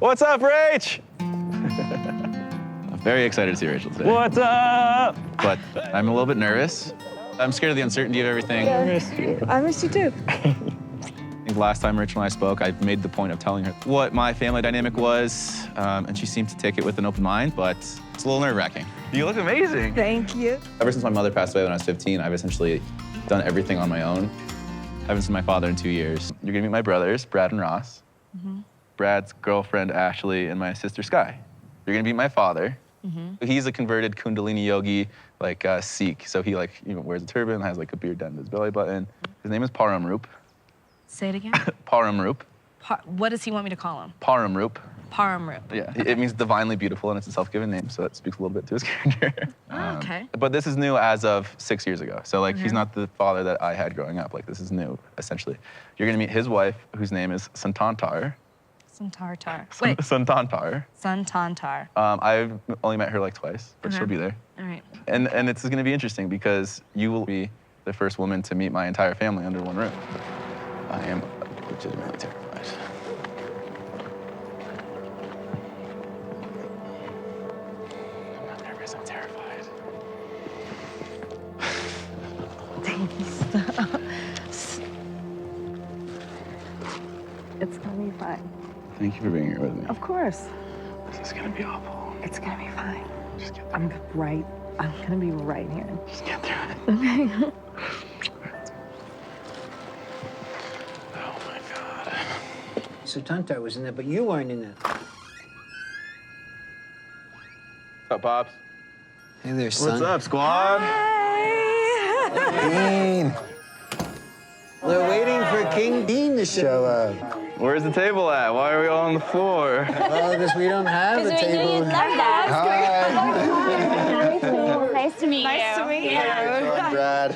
What's up, Rach? I'm very excited to see Rachel today. What's up? But I'm a little bit nervous. I'm scared of the uncertainty of everything. I missed you. I missed you too. I think last time Rachel and I spoke, I made the point of telling her what my family dynamic was, and she seemed to take it with an open mind, but it's a little nerve-wracking. You look amazing. Thank you. Ever since my mother passed away when I was 15, I've essentially done everything on my own. I haven't seen my father in 2 years. You're gonna meet my brothers, Brad and Ross. Brad's girlfriend, Ashley, and my sister, Sky. You're gonna meet my father. He's a converted Kundalini yogi, like Sikh. So he wears a turban, has like a beard down to his belly button. His name is Paramrup. Say it again. Paramrup. What does he want me to call him? Paramrup. Paramrup. Yeah, it means divinely beautiful, and it's a self-given name, so that speaks a little bit to his character. Oh, okay. But this is new as of 6 years ago. So he's not the father that I had growing up. Like this is new, essentially. You're gonna meet his wife, whose name is Santantar. Santartar. Wait. Santantar. Santantar. I've only met her like twice, but she'll be there. All right. And it's gonna be interesting because you will be the first woman to meet my entire family under one roof. I am legitimately terrified. I'm not nervous, I'm terrified. Stop. It's gonna be fine. Thank you for being here with me. Of course. This is gonna be awful. It's gonna be fine. Just get I'm gonna be right here. Just get through it. Okay. Oh my God. So Tantar was in there, but you weren't in it. What's up, Pops? Hey there, son. What's up, squad? Dean. They're waiting for King Dean to show up. Where's the table at? Why are we all on the floor? Oh, because we don't have a Because we knew table. you'd love that. Hi. Nice to meet you. Nice to meet you. Brad.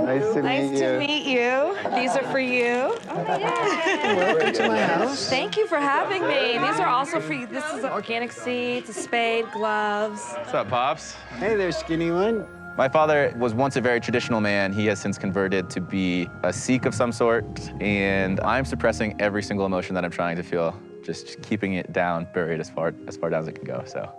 Nice to Nice meet you. to meet you. These are for you. Welcome to my house. Thank you for having me. These are also for you. This is organic seeds, a spade, gloves. What's up, Pops? Hey there, skinny one. My father was once a very traditional man. He has since converted to be a Sikh of some sort, and I'm suppressing every single emotion that I'm trying to feel, just keeping it down, buried as far down as it can go, so.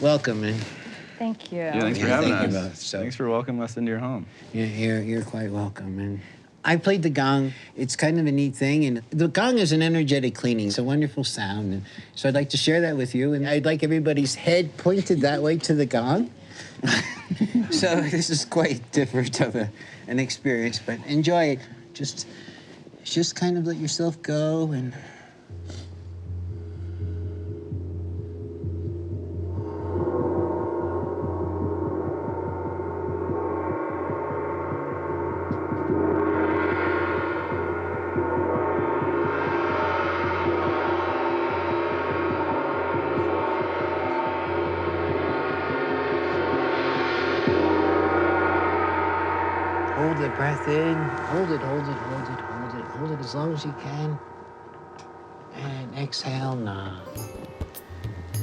Welcome, man. Thank you. Yeah, thanks for Yeah, having thank you us. both, so- Thanks for welcoming us into your home. You're quite welcome, man. I played the gong. It's kind of a neat thing, and the gong is an energetic cleaning. It's a wonderful sound, and so I'd like to share that with you, and I'd like everybody's head pointed that way to the gong. So this is quite different of an experience, but enjoy it. Just kind of let yourself go and. Hold the breath in. Hold it, hold it, hold it, hold it. Hold it as long as you can. And exhale now.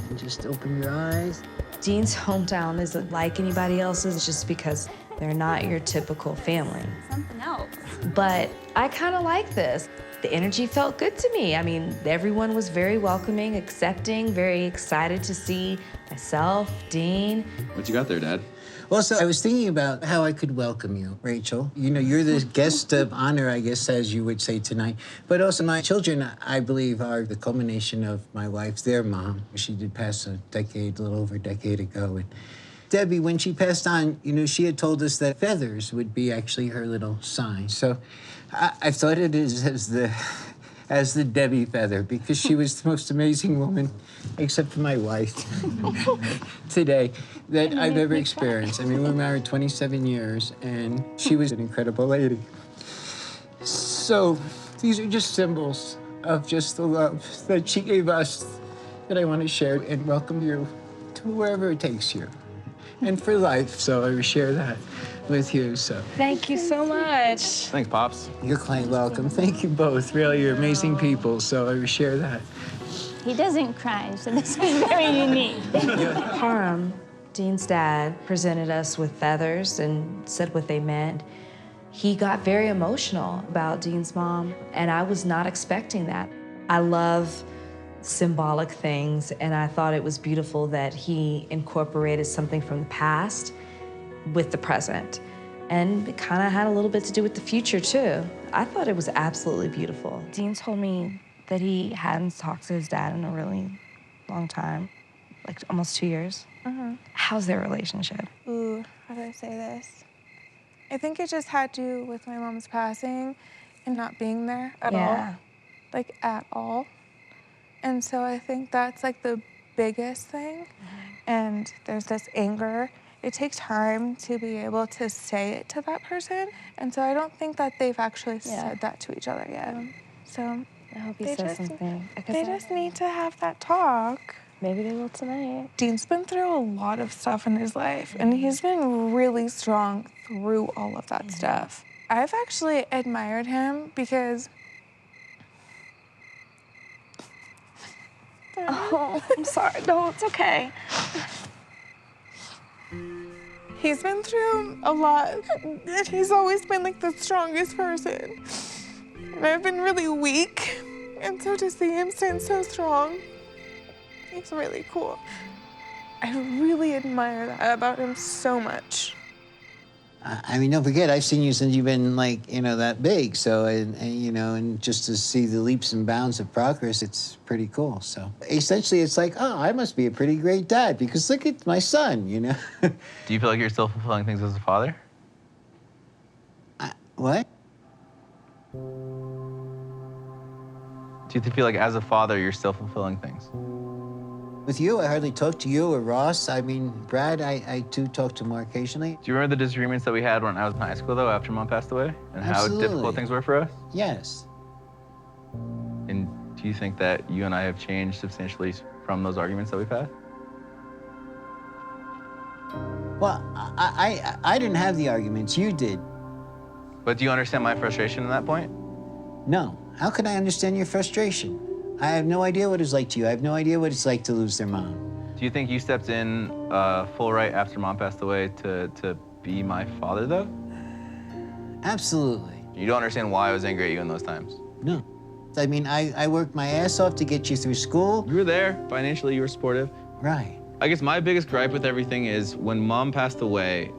And just open your eyes. Dean's hometown isn't like anybody else's just because they're not your typical family. Something else. But I kind of like this. The energy felt good to me. I mean, everyone was very welcoming, accepting, very excited to see myself, Dean. What you got there, Dad? Well, so I was thinking about how I could welcome you, Rachel. You know, you're the guest of honor, I guess, as you would say tonight. But also my children, I believe, are the culmination of my wife, their mom. She did pass a little over a decade ago. And Debbie, when she passed on, you know, she had told us that feathers would be actually her little sign. So I've thought it as the Debbie feather, because she was the most amazing woman, except for my wife today, that I've ever experienced. I mean, we're married 27 years, and she was an incredible lady. So these are just symbols of just the love that she gave us that I want to share and welcome you to wherever it takes you. And for life, so I will share that with you, so. Thank you so much. Thanks, Pops. You're quite welcome. Thank you both. Really, you're amazing people, so I will share that. He doesn't cry, so this is very unique. Param, Dean's dad, presented us with feathers and said what they meant. He got very emotional about Dean's mom, and I was not expecting that. I love symbolic things, and I thought it was beautiful that he incorporated something from the past with the present. And it kind of had a little bit to do with the future, too. I thought it was absolutely beautiful. Dean told me that he hadn't talked to his dad in a really long time, like almost 2 years. How's their relationship? Ooh, how do I say this? I think it just had to do with my mom's passing and not being there at all. Like, at all. And so I think that's like the biggest thing. And there's this anger. It takes time to be able to say it to that person. And so I don't think that they've actually said that to each other yet. So I hope he says something. they just need to have that talk. Maybe they will tonight. Dean's been through a lot of stuff in his life, and he's been really strong through all of that stuff. I've actually admired him because Oh, I'm sorry. No, it's okay. he's been through a lot, and he's always been like the strongest person. And I've been really weak, and so to see him stand so strong, it's really cool. I really admire that about him so much. I mean, don't forget, I've seen you since you've been like, that big. So, and just to see the leaps and bounds of progress, it's pretty cool. So essentially it's like, oh, I must be a pretty great dad because look at my son, Do you feel like you're still fulfilling things as a father? What? Do you feel like as a father, you're still fulfilling things? With you, I hardly talk to you or Ross. I mean, Brad, I do talk to more occasionally. Do you remember the disagreements that we had when I was in high school, though, after Mom passed away? And Absolutely. how difficult things were for us? Yes. And do you think that you and I have changed substantially from those arguments that we've had? Well, I didn't have the arguments. You did. But do you understand my frustration at that point? No. How could I understand your frustration? I have no idea what it's like to you. I have no idea what it's like to lose their mom. Do you think you stepped in full right after Mom passed away to be my father, though? Absolutely. You don't understand why I was angry at you in those times? No. I mean, I worked my ass off to get you through school. You were there. Financially, you were supportive. Right. I guess my biggest gripe with everything is when Mom passed away,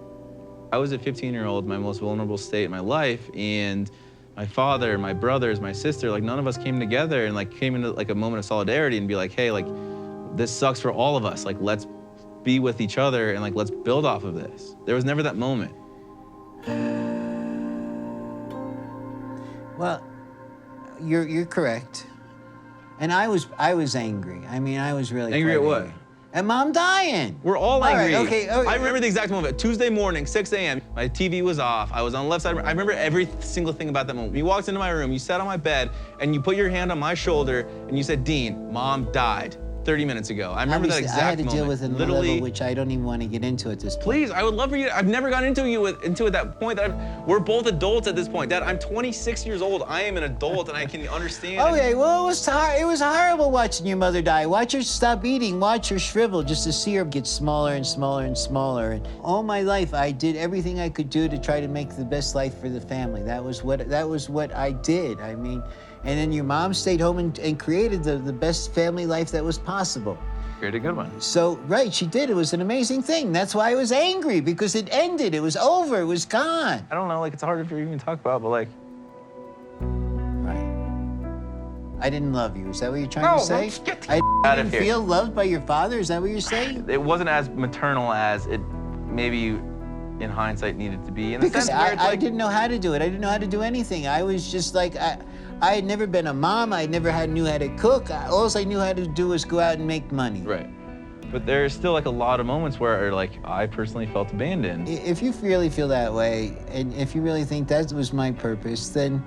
I was a 15-year-old, my most vulnerable state in my life, and my father, my brothers, my sister, like none of us came together and like came into like a moment of solidarity and be like, hey, like this sucks for all of us. Like let's be with each other and like let's build off of this. There was never that moment. Well, you're correct. And I was angry. I mean, I was really Angry quite at what? angry. At Mom dying. We're all angry. Right, okay. I remember the exact moment. Tuesday morning, 6 a.m. My TV was off. I was on the left side. I remember every single thing about that moment. You walked into my room, you sat on my bed, and you put your hand on my shoulder, and you said, Dean, Mom died 30 minutes ago. I remember that exact moment. I had to deal with it on a Literally, level which I don't even want to get into at this point. Please, I would love for you to, I've never gotten into that point that we're both adults at this point. Dad, I'm 26 years old. I am an adult and I can understand. Okay, well, it was horrible watching your mother die. Watch her stop eating, watch her shrivel just to see her get smaller and smaller and smaller. And all my life, I did everything I could do to try to make the best life for the family. That was what I did. I mean, and then your mom stayed home and created the best family life that was possible. Created a good one. So, right, she did. It was an amazing thing. That's why I was angry, because it ended. It was over. It was gone. I don't know, like, it's hard to even talk about, but like. Right. I didn't love you. Is that what you're trying to say? Get I out of didn't here. feel loved by your father? Is that what you're saying? It wasn't as maternal as it maybe in hindsight needed to be. In the Because sense where it's I like, didn't know how to do it. I didn't know how to do anything. I was just like, I had never been a mom. I never knew how to cook. All I knew how to do was go out and make money. Right. But there's still like a lot of moments where like I personally felt abandoned. If you really feel that way, and if you really think that was my purpose, then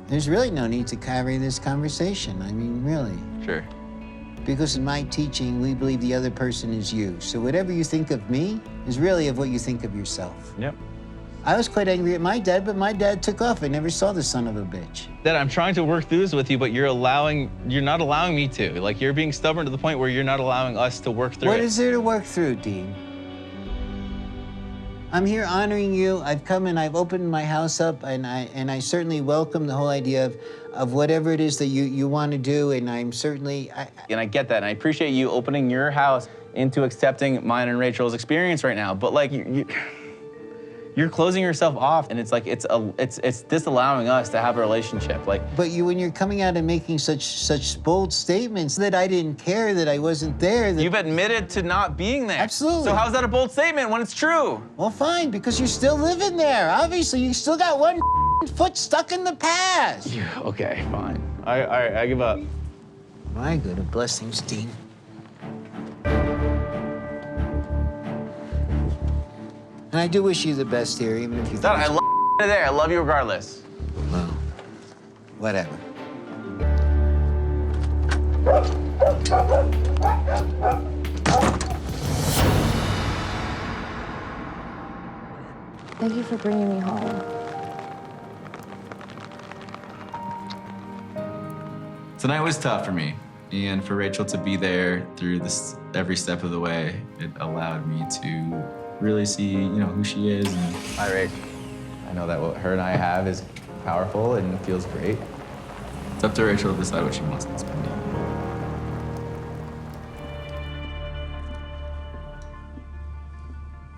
there's really no need to carry this conversation. I mean, really. Sure. Because in my teaching, we believe the other person is you. So whatever you think of me is really of what you think of yourself. Yep. I was quite angry at my dad, but my dad took off. I never saw the son of a bitch. Dad, I'm trying to work through this with you, but you're not allowing me to. Like, you're being stubborn to the point where you're not allowing us to work through it. What is there to work through, Dean? I'm here honoring you. I've come and I've opened my house up, and I certainly welcome the whole idea of whatever it is that you want to do, and I'm certainly... And I get that, and I appreciate you opening your house into accepting mine and Rachel's experience right now, but like, you're closing yourself off, and it's like, it's disallowing us to have a relationship, like. But when you're coming out and making such bold statements that I didn't care, that I wasn't there, that... You've admitted to not being there. Absolutely. So how's that a bold statement when it's true? Well, fine, because you're still living there. Obviously, you still got one foot stuck in the past. Yeah, okay, fine. All right, I give up. My good blessings, Dean. And I do wish you the best here, even if you... Dad, I love you there. I love you regardless. Well, whatever. Thank you for bringing me home. Tonight was tough for me, and for Rachel to be there through this every step of the way, it allowed me to really see, who she is. And... Hi, Rach. I know that what her and I have is powerful and feels great. It's up to Rachel to decide what she wants to spend it.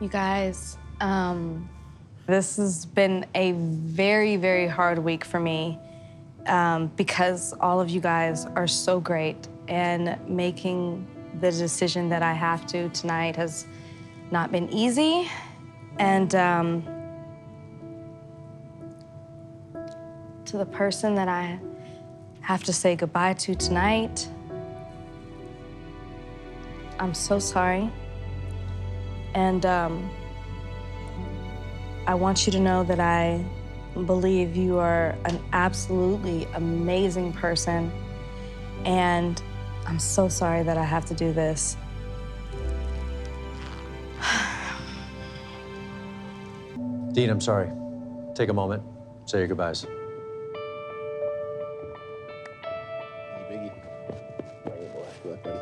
You guys, this has been a very, very hard week for me because all of you guys are so great, and making the decision that I have to tonight has not been easy. And to the person that I have to say goodbye to tonight, I'm so sorry. And I want you to know that I believe you are an absolutely amazing person. And I'm so sorry that I have to do this. Dean, I'm sorry. Take a moment, say your goodbyes. Biggie. All right, boy. Good luck, buddy.